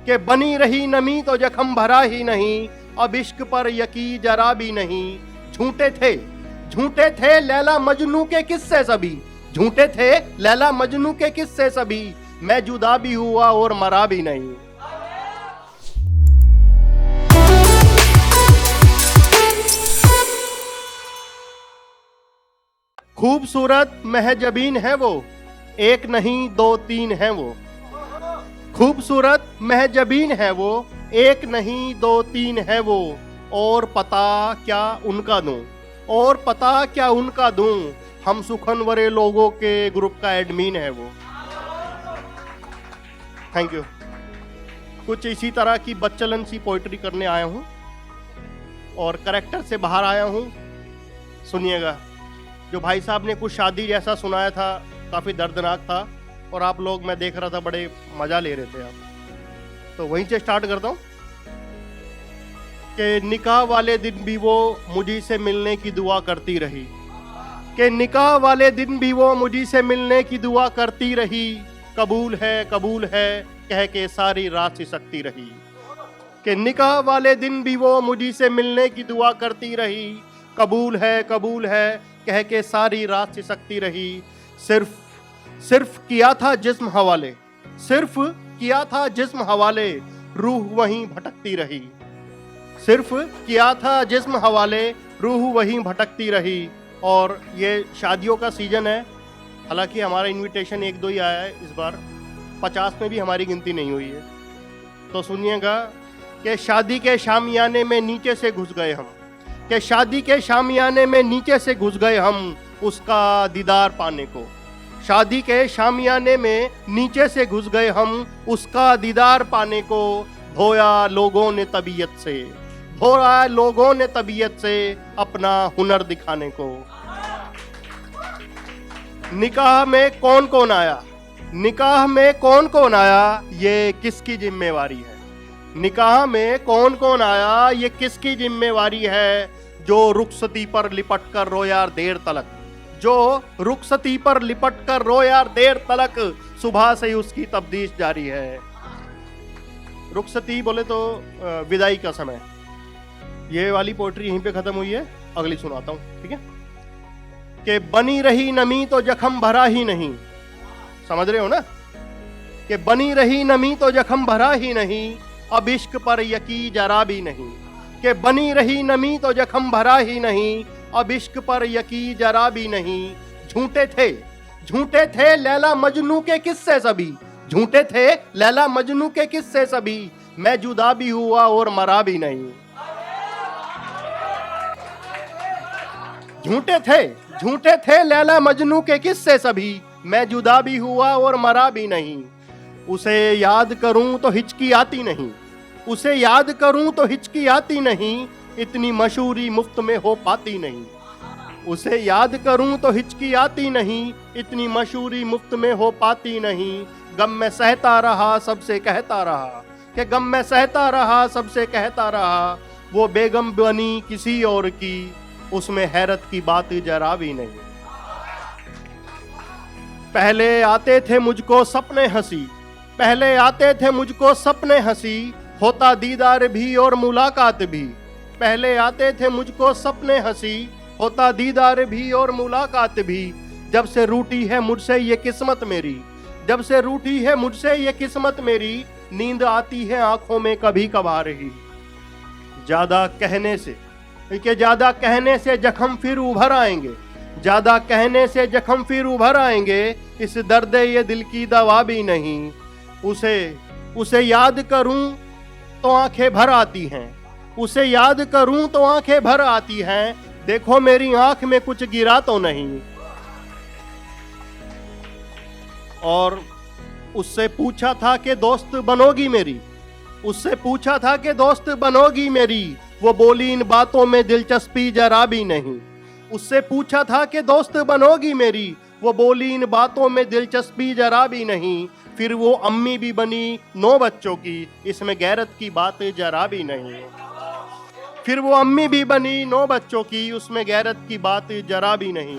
कि बनी रही नमी तो जख्म भरा ही नहीं, अब इश्क पर यकीन जरा भी नहीं। झूठे थे लैला मजनू के किस्से सभी, झूठे थे लैला मजनू के किस्से सभी, मैं जुदा भी हुआ और मरा भी नहीं। खूबसूरत महजबीन है वो, एक नहीं दो तीन है वो। खूबसूरत महजबीन है वो, एक नहीं दो तीन है वो। और पता क्या उनका दूं, और पता क्या उनका दूं, हम सुखनवरे लोगों के ग्रुप का एडमिन है वो। Thank you. कुछ इसी तरह की बच्चलन सी पोइट्री करने आया हूं और करेक्टर से बाहर आया हूं। सुनिएगा। जो भाई साहब ने कुछ शादी जैसा सुनाया था, काफ़ी दर्दनाक था और आप लोग, मैं देख रहा था, बड़े मज़ा ले रहे थे आप। तो वहीं से स्टार्ट करता हूँ कि निकाह वाले दिन भी वो मुझी से मिलने की दुआ करती रही, कि निकाह वाले दिन भी वो मुझी से मिलने की दुआ करती रही। कबूल है कह के सारी रात सिसकती रही, कि निकाह वाले दिन भी वो मुझी से मिलने की दुआ करती रही। कबूल है कह के सारी रात सिसकती रही। सिर्फ किया था जिस्म हवाले, सिर्फ किया था जिस्म हवाले, रूह वहीं भटकती रही। सिर्फ किया था जिस्म हवाले, रूह वहीं भटकती रही। और ये शादियों का सीजन है, हालांकि हमारा इनविटेशन 1-2 ही आया है इस बार, 50 में भी हमारी गिनती नहीं हुई है। तो सुनिएगा कि शादी के शामियाने में नीचे से घुस गए हम, कि शादी के शामियाने में नीचे से घुस गए हम उसका दीदार पाने को। शादी के शामियाने में नीचे से घुस गए हम उसका दीदार पाने को। धोया लोगों ने तबीयत से, धोया लोगों ने तबीयत से अपना हुनर दिखाने को। निकाह में कौन कौन आया, निकाह में कौन कौन आया, ये किसकी जिम्मेवारी है। निकाह में कौन कौन आया, ये किसकी जिम्मेवारी है। जो रुखसती पर लिपट कर रो यार देर तलक, जो रुखसती पर लिपट कर रो यार देर तलक, सुबह से ही उसकी तब्दीश जारी है। रुखसती बोले तो विदाई का समय। ये वाली पोएट्री यहीं पे खत्म हुई है, अगली सुनाता हूँ, ठीक है। कि बनी रही नमी तो जख्म भरा ही नहीं, समझ रहे हो ना, कि बनी रही नमी तो जख्म भरा ही नहीं, अब इश्क पर यकीन जरा भी नहीं। कि बनी रही नमी तो जख्म भरा ही नहीं, अब इश्क पर यकीन जरा भी नहीं। झूठे थे लैला मजनू के किस्से सभी, झूठे थे लैला मजनू के किस्से सभी, मैं जुदा भी हुआ और मरा भी नहीं। झूठे थे लैला मजनू के किस्से सभी, मैं जुदा भी हुआ और मरा भी नहीं। उसे याद करूं तो हिचकी आती नहीं, उसे याद करूं तो हिचकी आती नहीं, इतनी मशहूरी मुफ्त में हो पाती नहीं। उसे याद करूं तो हिचकी आती नहीं, इतनी मशहूरी मुफ्त में हो पाती नहीं। गम में सहता रहा सबसे कहता रहा, कि गम में सहता रहा सबसे कहता रहा, वो बेगम बनी किसी और की, उसमें हैरत की बात जरा भी नहीं। पहले आते थे मुझको सपने हंसी, पहले आते थे मुझको सपने हंसी, होता दीदार भी और मुलाकात भी। पहले आते थे मुझको सपने हंसी, होता दीदार भी और मुलाकात भी। जब से रूठी है मुझसे ये किस्मत मेरी, जब से रूठी है मुझसे ये किस्मत मेरी, नींद आती है आंखों में कभी कभार ही। ज्यादा कहने से, कि ज्यादा कहने से जख्म फिर उभर आएंगे, ज्यादा कहने से जख्म फिर उभर आएंगे, इस दर्द ये दिल की दवा भी नहीं। उसे याद करूं तो आंखें भर आती हैं, उसे याद करूं तो आंखें भर आती हैं, देखो मेरी आंख में कुछ गिरा तो नहीं। और उससे पूछा था कि दोस्त बनोगी मेरी, उससे पूछा था कि दोस्त बनोगी मेरी, वो बोली इन बातों में दिलचस्पी जरा भी नहीं। उससे पूछा था कि दोस्त बनोगी मेरी, वो बोली इन बातों में दिलचस्पी जरा भी नहीं। फिर वो अम्मी भी बनी 9 बच्चों की, इसमें गैरत की बात जरा भी नहीं। फिर वो अम्मी भी बनी 9 बच्चों की, उसमें गैरत की बात जरा भी नहीं।